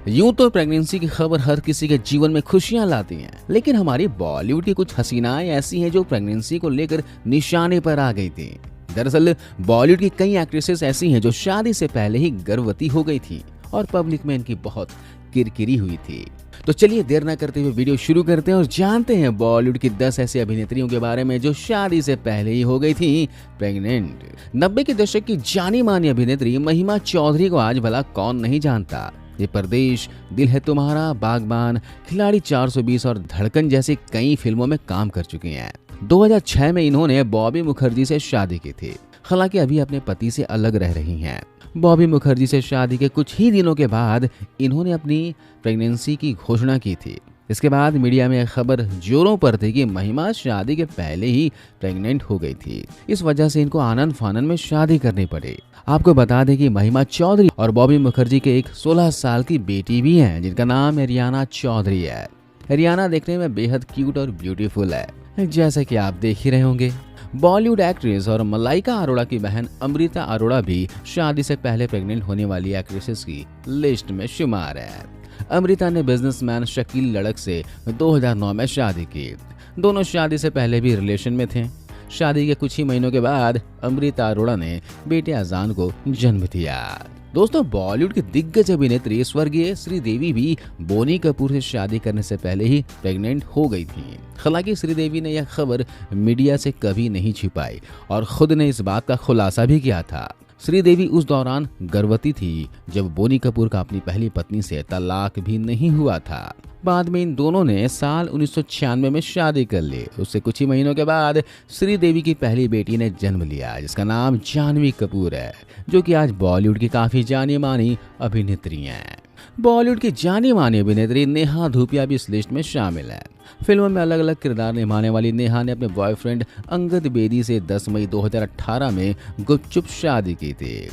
यूं तो प्रेगनेंसी की खबर हर किसी के जीवन में खुशियां लाती हैं, लेकिन हमारी बॉलीवुड की कुछ हसीनाएं ऐसी हैं जो प्रेगनेंसी को लेकर निशाने पर आ गई थी। दरअसल बॉलीवुड की कई एक्ट्रेसेस ऐसी हैं जो शादी से पहले ही गर्भवती हो गई थी और पब्लिक में इनकी बहुत किरकिरी हुई थी। तो चलिए देर न करते हुए वीडियो शुरू करते हैं और जानते हैं बॉलीवुड की 10 ऐसी अभिनेत्रियों के बारे में जो शादी से पहले ही हो गई थी प्रेग्नेंट। 90 के दशक की जानी मानी अभिनेत्री महिमा चौधरी को आज भला कौन नहीं जानता। ये परदेश, दिल है तुम्हारा, बागबान, खिलाड़ी 420 और धड़कन जैसी कई फिल्मों में काम कर चुकी हैं। 2006 में इन्होंने बॉबी मुखर्जी से शादी की थी। हालांकि अभी अपने पति से अलग रह रही हैं। बॉबी मुखर्जी से शादी के कुछ ही दिनों के बाद इन्होंने अपनी प्रेगनेंसी की घोषणा की थी। इसके बाद मीडिया में खबर जोरों पर थी कि महिमा शादी के पहले ही प्रेग्नेंट हो गई थी। इस वजह से इनको आनन फानन में शादी करनी पड़ी। आपको बता दें कि महिमा चौधरी और बॉबी मुखर्जी के एक 16 साल की बेटी भी है जिनका नाम रियाना चौधरी है। रियाना देखने में बेहद क्यूट और ब्यूटीफुल है, जैसा कि आप देख ही रहे होंगे। बॉलीवुड एक्ट्रेस और मलाइका अरोड़ा की बहन अमृता अरोड़ा भी शादी से पहले प्रेग्नेंट होने वाली एक्ट्रेसेस की लिस्ट में शुमार है। अमृता ने बिजनेसमैन शकील लड़क से 2009 में शादी की। दोनों शादी से पहले भी रिलेशन में थे। शादी के कुछ ही महीनों के बाद अमृता अरोड़ा ने बेटे अजान को जन्म दिया। दोस्तों, बॉलीवुड की दिग्गज अभिनेत्री स्वर्गीय श्रीदेवी भी बोनी कपूर से शादी करने से पहले ही प्रेग्नेंट हो गई थी। हालांकि श्रीदेवी ने यह खबर मीडिया से कभी नहीं छिपाई और खुद ने इस बात का खुलासा भी किया था। श्रीदेवी उस दौरान गर्भवती थी जब बोनी कपूर का अपनी पहली पत्नी से तलाक भी नहीं हुआ था। बाद में इन दोनों ने साल 1996 में शादी कर ली। उससे कुछ ही महीनों के बाद श्रीदेवी की पहली बेटी ने जन्म लिया जिसका नाम जानवी कपूर है, जो कि आज बॉलीवुड की काफी जानी मानी अभिनेत्री हैं। बॉलीवुड की जानी मानी अभिनेत्री नेहा धूपिया भी इस लिस्ट में शामिल है। फिल्मों में अलग अलग किरदार निभाने वाली नेहा ने अपने बॉयफ्रेंड अंगद बेदी से 10 मई 2018 में गुपचुप शादी की थी।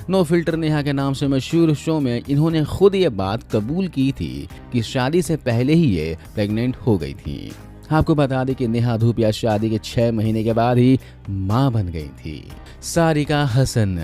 नो फिल्टर नेहा के नाम से मशहूर शो में इन्होंने खुद ये बात कबूल की थी कि शादी से पहले ही ये प्रेग्नेंट हो गई थी। आपको बता दें कि नेहा धूपिया शादी के 6 महीने के बाद ही मां बन गई थी। सारिका हसन।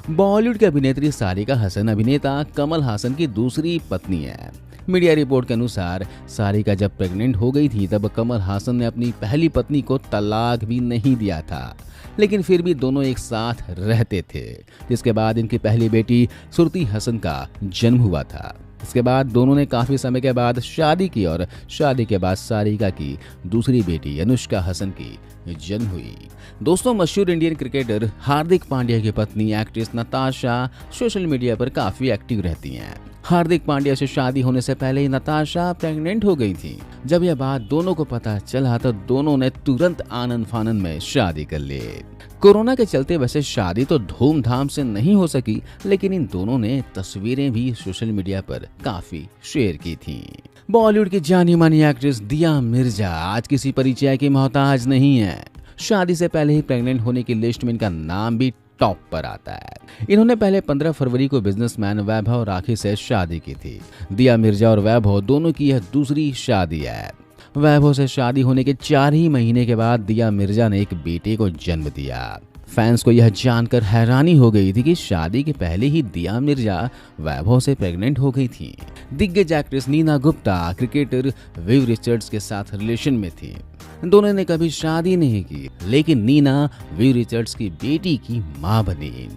बॉलीवुड की अभिनेत्री सारिका हसन अभिनेता कमल हासन की दूसरी पत्नी है। मीडिया रिपोर्ट के अनुसार सारिका जब प्रेग्नेंट हो गई थी तब कमल हासन ने अपनी पहली पत्नी को तलाक भी नहीं दिया था, लेकिन फिर भी दोनों एक साथ रहते थे। जिसके बाद इनकी पहली बेटी सुरती हसन का जन्म हुआ था। इसके बाद दोनों ने काफी समय के बाद शादी की और शादी के बाद सारिका की दूसरी बेटी अनुष्का हसन की जन्म हुई। दोस्तों, मशहूर इंडियन क्रिकेटर हार्दिक पांड्या की पत्नी एक्ट्रेस नताशा सोशल मीडिया पर काफी एक्टिव रहती हैं। हार्दिक पांड्या से शादी होने से पहले ही नताशा प्रेग्नेंट हो गई थी। जब यह बात दोनों को पता चला तो दोनों ने तुरंत आनन फानन में शादी कर ली। कोरोना के चलते वैसे शादी तो धूमधाम से नहीं हो सकी, लेकिन इन दोनों ने तस्वीरें भी सोशल मीडिया पर काफी शेयर की थी। बॉलीवुड की जानी मानी एक्ट्रेस दिया मिर्जा आज किसी परिचय की मोहताज नहीं है। शादी से पहले ही प्रेग्नेंट होने की लिस्ट में इनका नाम भी टॉप पर आता है। इन्होंने पहले 15 फरवरी को बिजनेसमैन वैभव राखी से शादी की थी। दिया मिर्जा और वैभव दोनों की यह दूसरी शादी है। वैभव से शादी होने के 4 ही महीने के बाद दिया मिर्जा ने एक बेटे को जन्म दिया। फैंस को यह जानकर हैरानी हो गई थी कि शादी के पहले ही दिया मिर्जा वैभव से प्रेग्नेंट हो गई थी। दिग्गज actress Neena Gupta cricketer Viv Richards के साथ रिलेशन में थी। दोनों ने कभी शादी नहीं की, लेकिन नीना विव रिचर्ड्स की बेटी की मां बनी।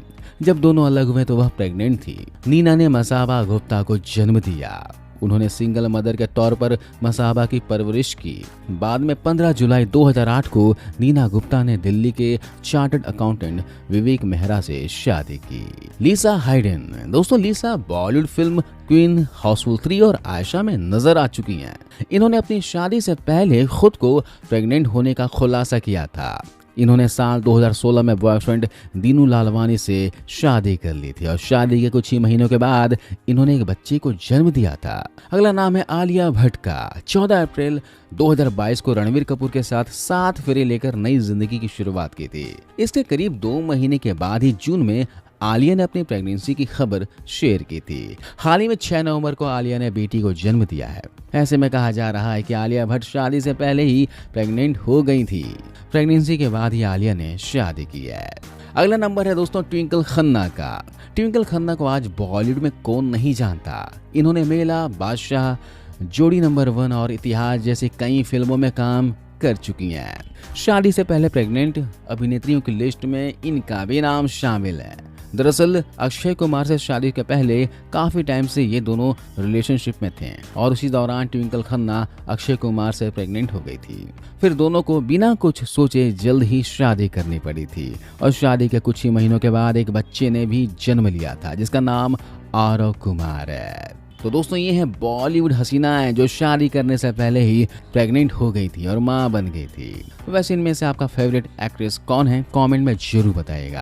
जब दोनों अलग हुए तो वह प्रेग्नेंट थी। नीना ने मसाबा गुप्ता को जन्म दिया। उन्होंने सिंगल मदर के तौर पर मसाबा की परवरिश की। बाद में 15 जुलाई 2008 को नीना गुप्ता ने दिल्ली के चार्टर्ड अकाउंटेंट विवेक मेहरा से शादी की। लिसा हाइडेन। दोस्तों, लिसा बॉलीवुड फिल्म क्वीन, हाउसफुल 3 और आयशा में नजर आ चुकी हैं। इन्होंने अपनी शादी से पहले खुद को प्रेग्नेंट होने का खुलासा किया था। इन्होंने साल 2016 में बॉयफ्रेंड दीनू लालवानी से शादी कर ली थी और शादी के कुछ ही महीनों के बाद इन्होंने एक बच्चे को जन्म दिया था। अगला नाम है आलिया भट्ट का। 14 अप्रैल 2022 को रणवीर कपूर के साथ 7 फेरे लेकर नई जिंदगी की शुरुआत की थी। इसके करीब 2 महीने के बाद ही जून में आलिया ने अपनी प्रेगनेंसी की खबर शेयर की थी। हाल ही में 6 नवंबर को आलिया ने बेटी को जन्म दिया है। ऐसे में कहा जा रहा है कि आलिया भट्ट शादी से पहले ही प्रेग्नेंट हो गई थी। प्रेगनेंसी के बाद ही आलिया ने शादी की है। अगला नंबर है दोस्तों ट्विंकल खन्ना का। ट्विंकल खन्ना को आज बॉलीवुड में कौन नहीं जानता। इन्होंने मेला, बादशाह, जोड़ी नंबर 1 और इतिहास जैसी कई फिल्मों में काम कर चुकी हैं। शादी से पहले प्रेग्नेंट अभिनेत्रियों की लिस्ट में इनका भी नाम शामिल है। दरअसल अक्षय कुमार से शादी के पहले काफी टाइम से ये दोनों रिलेशनशिप में थे और उसी दौरान ट्विंकल खन्ना अक्षय कुमार से प्रेग्नेंट हो गई थी। फिर दोनों को बिना कुछ सोचे जल्द ही शादी करनी पड़ी थी और शादी के कुछ ही महीनों के बाद एक बच्चे ने भी जन्म लिया था जिसका नाम आरव कुमार है। तो दोस्तों ये हैं बॉलीवुड हसीनाएं जो शादी करने से पहले ही प्रेग्नेंट हो गई थी और मां बन गई थी। वैसे इनमें से आपका फेवरेट एक्ट्रेस कौन है? कमेंट में जरूर बताइएगा।